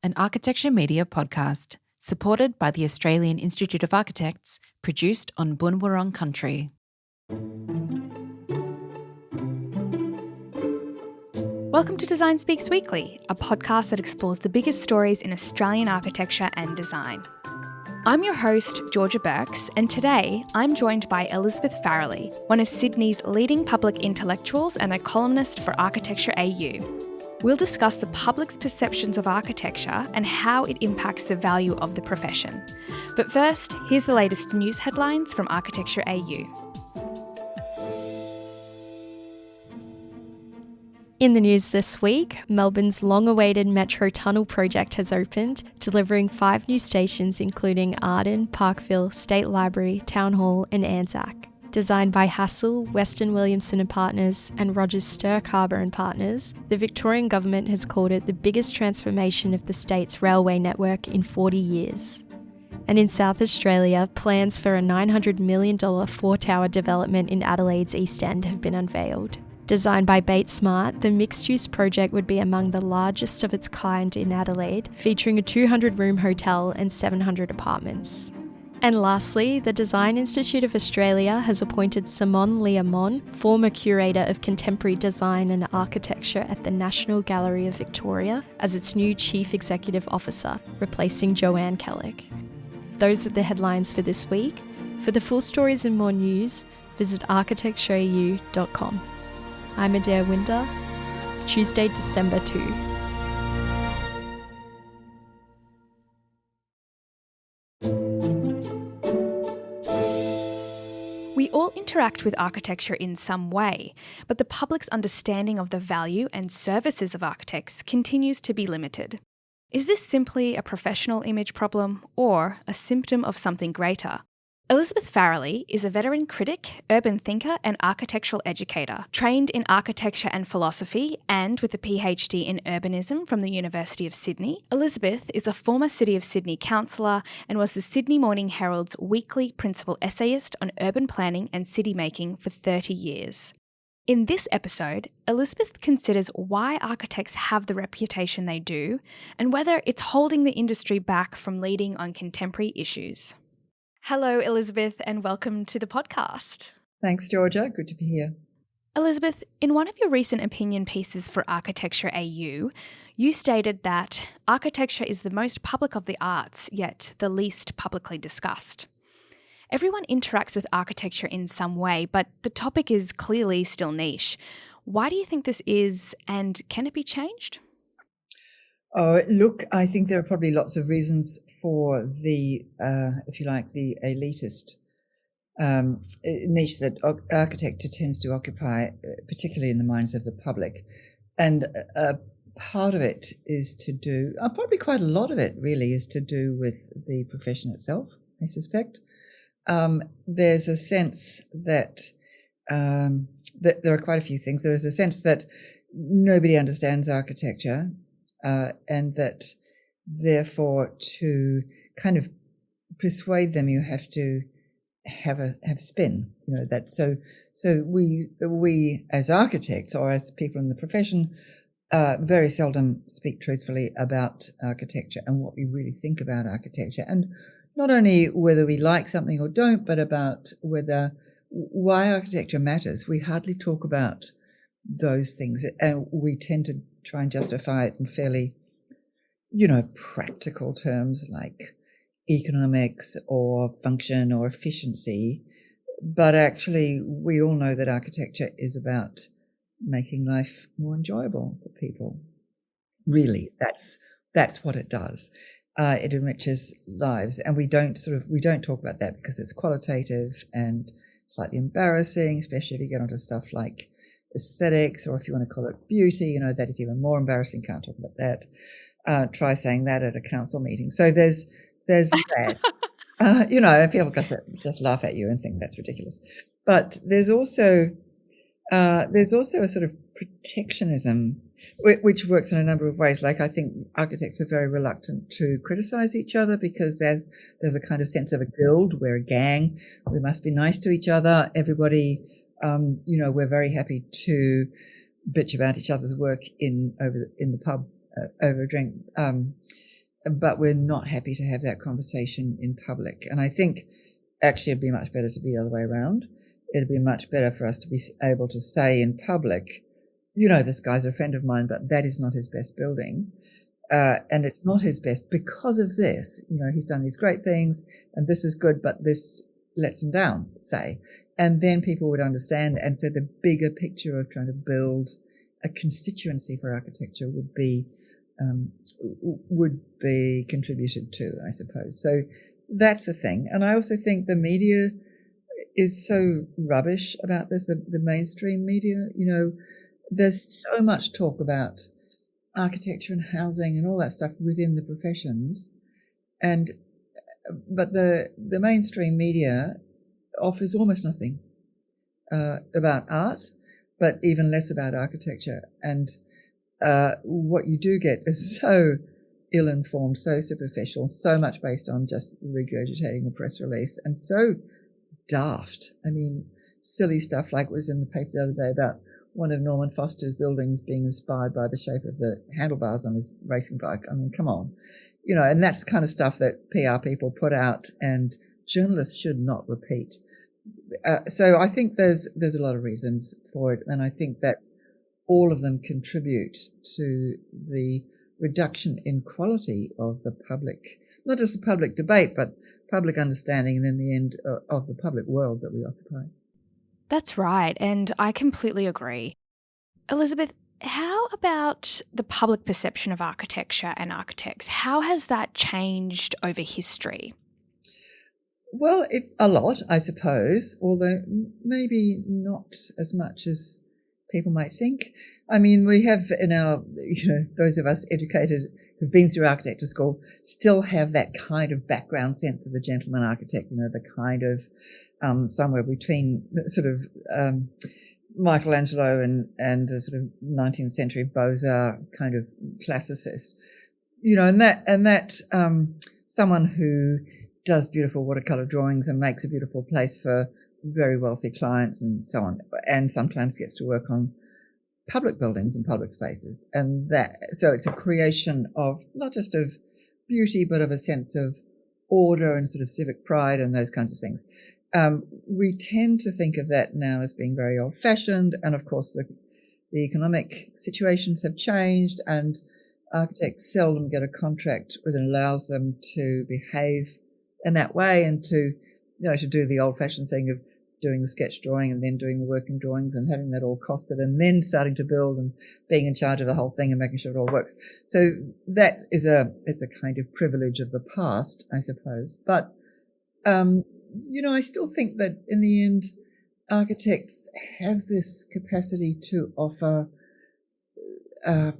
an architecture media podcast supported by the Australian Institute of Architects, produced on Boonwurrung country. Welcome to Design Speaks Weekly, a podcast that explores the biggest stories in Australian architecture and design. I'm your host, Georgia Burks, and today I'm joined by Elizabeth Farrelly, one of Sydney's leading public intellectuals and a columnist for ArchitectureAu. We'll discuss the public's perceptions of architecture and how it impacts the value of the profession. But first, here's the latest news headlines from ArchitectureAu. In the news this week, Melbourne's long-awaited Metro Tunnel project has opened, delivering 5 new stations including Arden, Parkville, State Library, Town Hall and Anzac. Designed by Hassell, Weston Williamson and Partners and Rogers Stirk Harbour and Partners, the Victorian government has called it the biggest transformation of the state's railway network in 40 years. And in South Australia, plans for a $900 million 4-tower development in Adelaide's East End have been unveiled. Designed by Bates Smart, the mixed-use project would be among the largest of its kind in Adelaide, featuring a 200-room hotel and 700 apartments. And lastly, the Design Institute of Australia has appointed Simone Leamon, former curator of contemporary design and architecture at the National Gallery of Victoria, as its new Chief Executive Officer, replacing Joanne Kellick. Those are the headlines for this week. For the full stories and more news, visit architectureau.com. I'm Adair Winder. It's Tuesday, December 2. We all interact with architecture in some way, but the public's understanding of the value and services of architects continues to be limited. Is this simply a professional image problem or a symptom of something greater? Elizabeth Farrelly is a veteran critic, urban thinker and architectural educator, trained in architecture and philosophy and with a PhD in urbanism from the University of Sydney. Elizabeth is a former City of Sydney councillor and was the Sydney Morning Herald's weekly principal essayist on urban planning and city making for 30 years. In this episode, Elizabeth considers why architects have the reputation they do and whether it's holding the industry back from leading on contemporary issues. Hello, Elizabeth, and welcome to the podcast. Thanks, Georgia. Good to be here. Elizabeth, in one of your recent opinion pieces for ArchitectureAu, you stated that architecture is the most public of the arts, yet the least publicly discussed. Everyone interacts with architecture in some way, but the topic is clearly still niche. Why do you think this is, and can it be changed? Oh, look, I think there are probably lots of reasons for the, if you like, the elitist niche that architecture tends to occupy, particularly in the minds of the public. And part of it is to do, probably quite a lot of it really is to do with the profession itself, I suspect. There's a sense that there are quite a few things. There is a sense that nobody understands architecture. And that therefore to kind of persuade them you have to have spin, that so we as architects or as people in the profession very seldom speak truthfully about architecture and what we really think about architecture, and not only whether we like something or don't, but about why architecture matters. We hardly talk about those things, and we tend to try and justify it in fairly, practical terms like economics or function or efficiency. But actually, we all know that architecture is about making life more enjoyable for people. Really, that's what it does. It enriches lives, and we don't talk about that because it's qualitative and slightly embarrassing, especially if you get onto stuff like aesthetics, or if you want to call it beauty, that is even more embarrassing. Can't talk about that. Try saying that at a council meeting. So there's that. People just laugh at you and think that's ridiculous. But there's also a sort of protectionism which works in a number of ways. Like, I think architects are very reluctant to criticize each other because there's a kind of sense of a guild. We're a gang. We must be nice to each other. Everybody. We're very happy to bitch about each other's work in the pub over a drink. but we're not happy to have that conversation in public. And I think actually it'd be much better to be the other way around. It'd be much better for us to be able to say in public, this guy's a friend of mine, but that is not his best building. And it's not his best because of this. He's done these great things and this is good, but this lets him down, say. And then people would understand. And so the bigger picture of trying to build a constituency for architecture would be contributed to, I suppose. So that's a thing. And I also think the media is so rubbish about this, the mainstream media. There's so much talk about architecture and housing and all that stuff within the professions, but the mainstream media offers almost nothing about art, but even less about architecture. And what you do get is so ill-informed, so superficial, so much based on just regurgitating the press release, and so daft. I mean, silly stuff like was in the paper the other day about one of Norman Foster's buildings being inspired by the shape of the handlebars on his racing bike. I mean, come on. And that's the kind of stuff that PR people put out and journalists should not repeat. So I think there's a lot of reasons for it, and I think that all of them contribute to the reduction in quality of the public, not just the public debate, but public understanding and in the end of the public world that we occupy. That's right, and I completely agree. Elizabeth, how about the public perception of architecture and architects? How has that changed over history? Well, a lot, I suppose, although maybe not as much as people might think. I mean, we have in our, those of us educated who've been through architecture school still have that kind of background sense of the gentleman architect, the kind of somewhere between sort of Michelangelo and the sort of 19th century Beaux-Arts kind of classicist, and that someone who does beautiful watercolor drawings and makes a beautiful place for very wealthy clients and so on, and sometimes gets to work on public buildings and public spaces. And so it's a creation of not just of beauty, but of a sense of order and sort of civic pride and those kinds of things. We tend to think of that now as being very old-fashioned, and of course the economic situations have changed, and architects seldom get a contract that allows them to behave in that way and to do the old-fashioned thing of doing the sketch drawing and then doing the working drawings and having that all costed and then starting to build and being in charge of the whole thing and making sure it all works. So that is a kind of privilege of the past, I suppose. But, I still think that in the end, architects have this capacity to offer a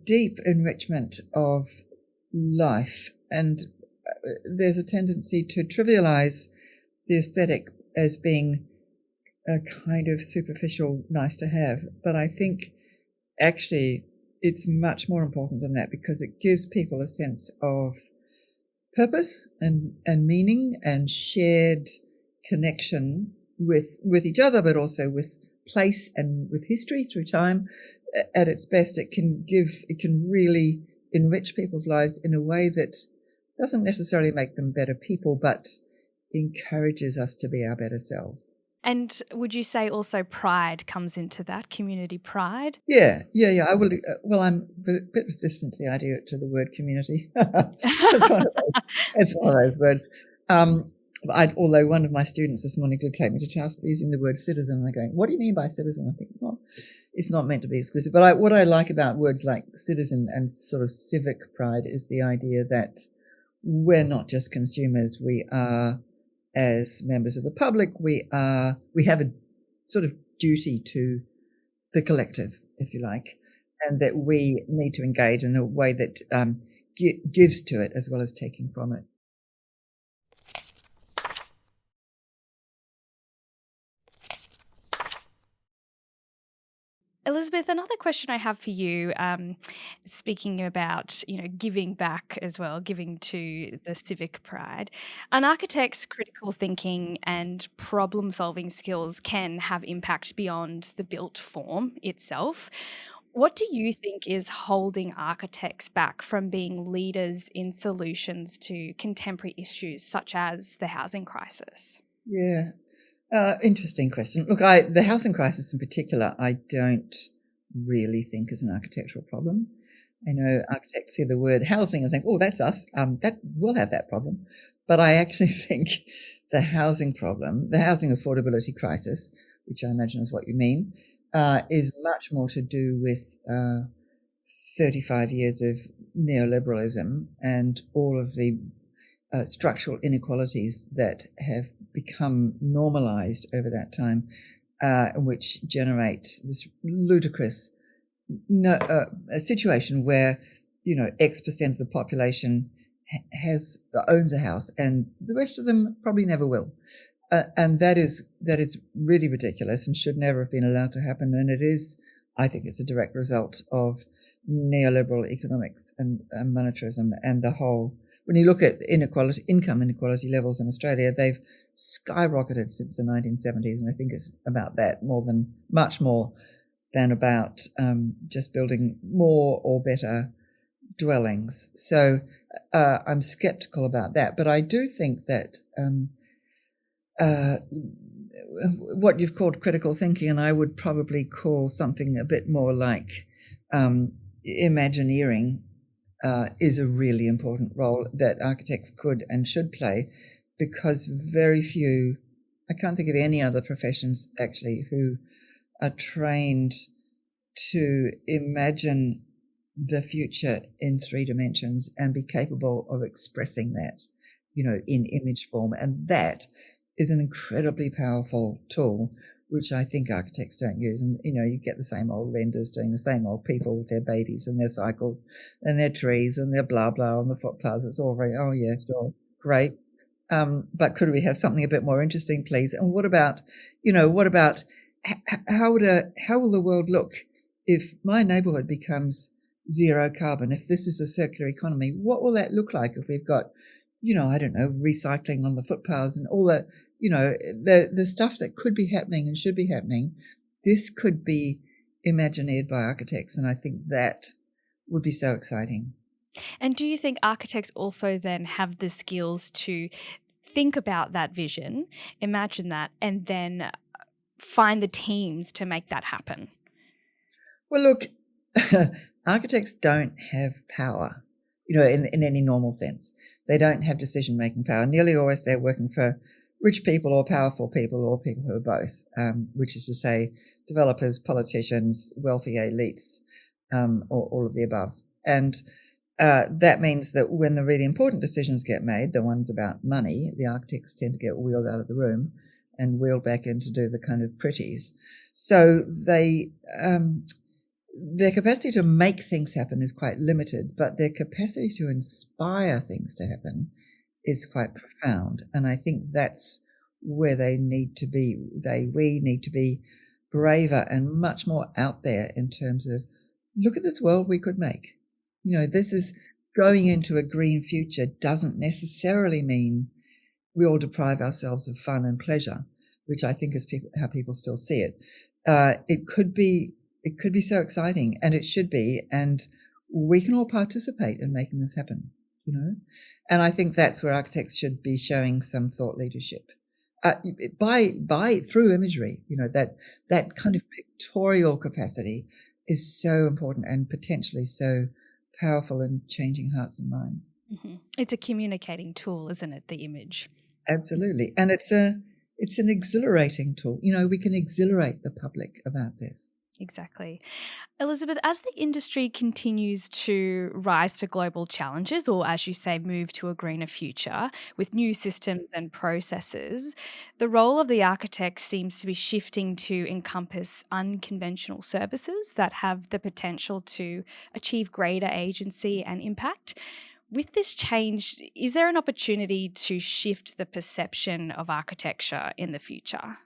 deep enrichment of life. And there's a tendency to trivialize the aesthetic as being a kind of superficial nice to have. But I think actually it's much more important than that, because it gives people a sense of purpose and meaning and shared connection with each other, but also with place and with history through time. At its best, it can really enrich people's lives in a way that doesn't necessarily make them better people, but encourages us to be our better selves. And would you say also pride comes into that, community pride? Yeah. I will. Well, I'm a bit resistant to the word community. It's one of those words. Although one of my students this morning did take me to task for using the word citizen, and they're going, "What do you mean by citizen?" I think, well, it's not meant to be exclusive. But what I like about words like citizen and sort of civic pride is the idea that we're not just consumers. We are, as members of the public, we have a sort of duty to the collective, if you like, and that we need to engage in a way that gives to it as well as taking from it. Elizabeth, another question I have for you, speaking about, giving back as well, giving to the civic pride. An architect's critical thinking and problem-solving skills can have impact beyond the built form itself. What do you think is holding architects back from being leaders in solutions to contemporary issues such as the housing crisis? Yeah. Interesting question. Look, the housing crisis in particular, I don't really think is an architectural problem. I know architects hear the word housing and think, oh, that's us. That we'll have that problem. But I actually think the housing problem, the housing affordability crisis, which I imagine is what you mean, is much more to do with 35 years of neoliberalism and all of the structural inequalities that have become normalized over that time, which generate this ludicrous a situation where, X% of the population owns a house and the rest of them probably never will. And that is really ridiculous and should never have been allowed to happen. And I think it's a direct result of neoliberal economics and monetarism and the whole. When you look at income inequality levels in Australia, they've skyrocketed since the 1970s, and I think it's about that much more than about just building more or better dwellings. So I'm sceptical about that, but I do think that what you've called critical thinking, and I would probably call something a bit more like Imagineering, is a really important role that architects could and should play, because very few, I can't think of any other professions actually who are trained to imagine the future in 3 dimensions and be capable of expressing that, in image form. And that is an incredibly powerful tool, which I think architects don't use. And, you get the same old renders doing the same old people with their babies and their cycles and their trees and their blah, blah on the footpaths. It's all very, oh, yeah, it's all great. But could we have something a bit more interesting, please? And what about how will the world look if my neighborhood becomes zero carbon? If this is a circular economy, what will that look like if we've got, I don't know, recycling on the footpaths and all that, the stuff that could be happening and should be happening? This could be imagineered by architects, and I think that would be so exciting. And do you think architects also then have the skills to think about that vision, imagine that, and then find the teams to make that happen? Well, look, architects don't have power, in any normal sense. They don't have decision-making power. Nearly always they're working for rich people or powerful people or people who are both, which is to say developers, politicians, wealthy elites, or all of the above. And that means that when the really important decisions get made, the ones about money, the architects tend to get wheeled out of the room and wheeled back in to do the kind of pretties. So their capacity to make things happen is quite limited, but their capacity to inspire things to happen is quite profound. And I think that's where we need to be braver and much more out there in terms of, look at this world we could make. This is going into a green future doesn't necessarily mean we all deprive ourselves of fun and pleasure, which I think is how people still see it. It could be so exciting, and it should be, and we can all participate in making this happen, And I think that's where architects should be showing some thought leadership through imagery. That kind of pictorial capacity is so important and potentially so powerful in changing hearts and minds. Mm-hmm. It's a communicating tool, isn't it? The image. Absolutely, and it's an exhilarating tool. We can exhilarate the public about this. Exactly. Elizabeth, as the industry continues to rise to global challenges, or as you say, move to a greener future with new systems and processes, the role of the architect seems to be shifting to encompass unconventional services that have the potential to achieve greater agency and impact. With this change, is there an opportunity to shift the perception of architecture in the future?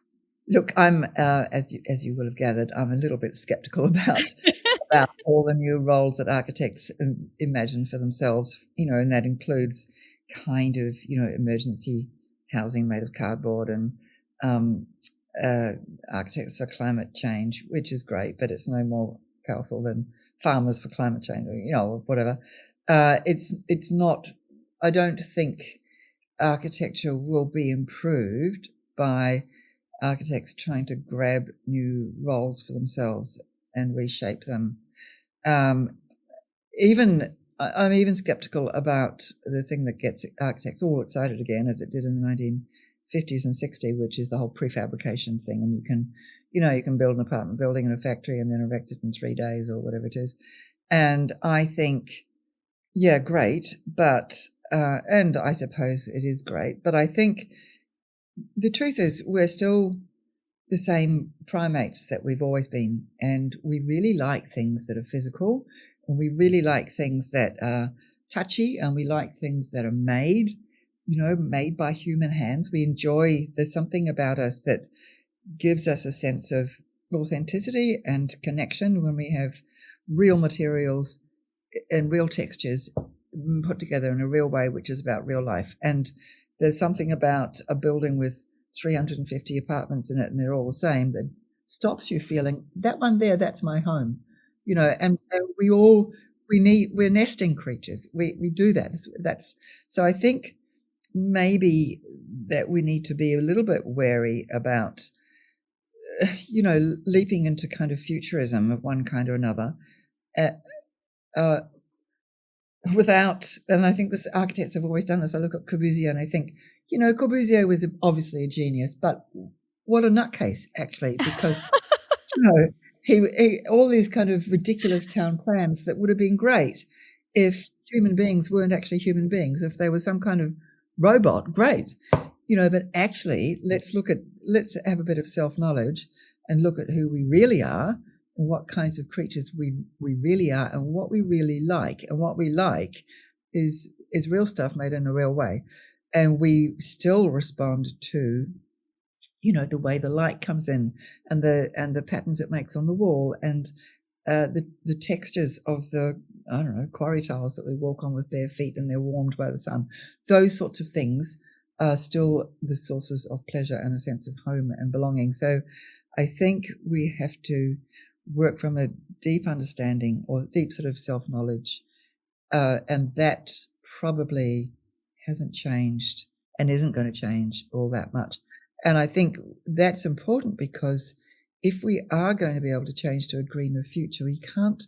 Look, I'm as you will have gathered, I'm a little bit sceptical about all the new roles that architects imagine for themselves. And that includes kind of emergency housing made of cardboard and architects for climate change, which is great, but it's no more powerful than farmers for climate change, or whatever. It's not. I don't think architecture will be improved by architects trying to grab new roles for themselves and reshape them. I'm even skeptical about the thing that gets architects all excited again, as it did in the 1950s and 60s, which is the whole prefabrication thing. And you can build an apartment building in a factory and then erect it in 3 days or whatever it is. And I think, yeah, great, but and I suppose it is great, but I think the truth is we're still the same primates that we've always been, and we really like things that are physical, and we really like things that are touchy, and we like things that are made by human hands. We enjoy, there's something about us that gives us a sense of authenticity and connection when we have real materials and real textures put together in a real way, which is about real life. And there's something about a building with 350 apartments in it and they're all the same that stops you feeling that one there, that's my home, and we're nesting creatures. We do that. So I think maybe that we need to be a little bit wary about, leaping into kind of futurism of one kind or another, and I think this architects have always done this. I look at Corbusier and I think, Corbusier was obviously a genius, but what a nutcase, actually, because, he all these kind of ridiculous town plans that would have been great if human beings weren't actually human beings. If they were some kind of robot, great, but actually let's have a bit of self-knowledge and look at who we really are and what kinds of creatures we really are and what we really like. And what we like is real stuff made in a real way. And we still respond to, the way the light comes in and the patterns it makes on the wall and the textures of the, quarry tiles that we walk on with bare feet and they're warmed by the sun. Those sorts of things are still the sources of pleasure and a sense of home and belonging. So I think we have to work from a deep understanding or deep sort of self-knowledge, and that probably hasn't changed and isn't going to change all that much. And I think that's important because if we are going to be able to change to a greener future, you can't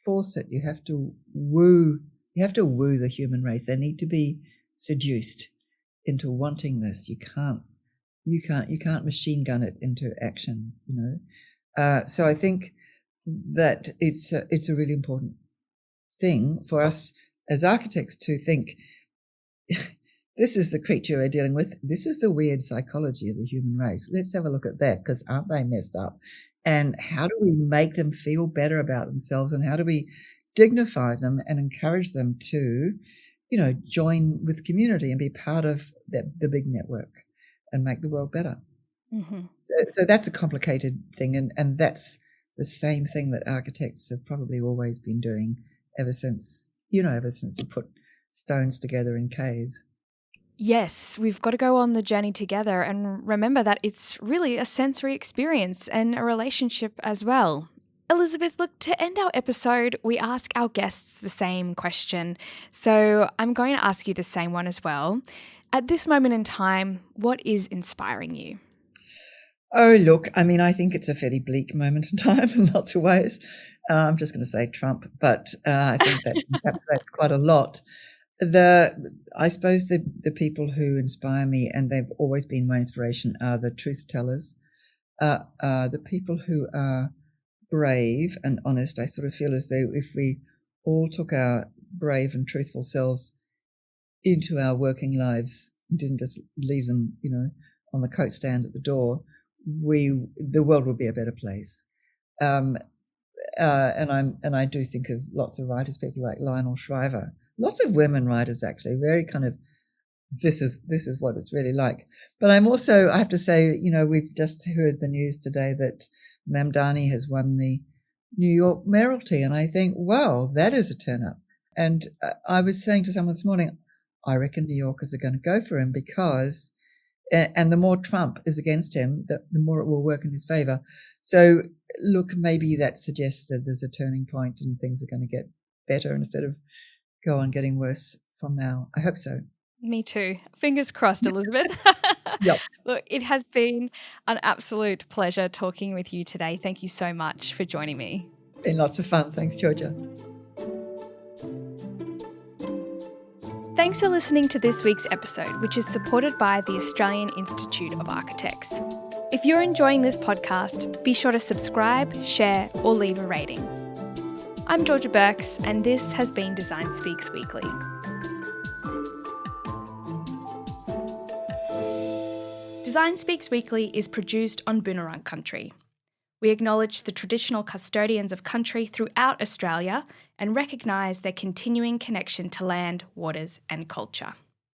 force it. You have to woo the human race. They need to be seduced into wanting this. You can't machine gun it into action, So I think that it's a really important thing for us as architects to think, this is the creature we're dealing with. This is the weird psychology of the human race. Let's have a look at that, because aren't they messed up? And how do we make them feel better about themselves, and how do we dignify them and encourage them to, join with community and be part of the big network and make the world better. Mm-hmm. So that's a complicated thing, and that's the same thing that architects have probably always been doing ever since we put stones together in caves. Yes, we've got to go on the journey together and remember that it's really a sensory experience and a relationship as well. Elizabeth, look, to end our episode, we ask our guests the same question. So I'm going to ask you the same one as well. At this moment in time, what is inspiring you? Oh, look, I think it's a fairly bleak moment in time in lots of ways. I'm just going to say Trump, but I think that encapsulates quite a lot. I suppose the people who inspire me, and they've always been my inspiration, are the truth tellers, the people who are brave and honest. I sort of feel as though if we all took our brave and truthful selves into our working lives and didn't just leave them, on the coat stand at the door, the world would be a better place. And I do think of lots of writers, people like Lionel Shriver. Lots of women writers, actually, very kind of, this is what it's really like. But I'm also, I have to say, we've just heard the news today that Mamdani has won the New York mayoralty. And I think, wow, that is a turn up. And I was saying to someone this morning, I reckon New Yorkers are going to go for him because And the more Trump is against him, the more it will work in his favour. So, look, maybe that suggests that there's a turning point and things are going to get better instead of go on getting worse from now. I hope so. Me too. Fingers crossed, Elizabeth. Yep. Look, it has been an absolute pleasure talking with you today. Thank you so much for joining me. Been lots of fun. Thanks, Georgia. Thanks for listening to this week's episode, which is supported by the Australian Institute of Architects. If you're enjoying this podcast, be sure to subscribe, share, or leave a rating. I'm Georgia Burks, and this has been Design Speaks Weekly. Design Speaks Weekly is produced on Boonwurrung country. We acknowledge the traditional custodians of country throughout Australia and recognise their continuing connection to land, waters and culture.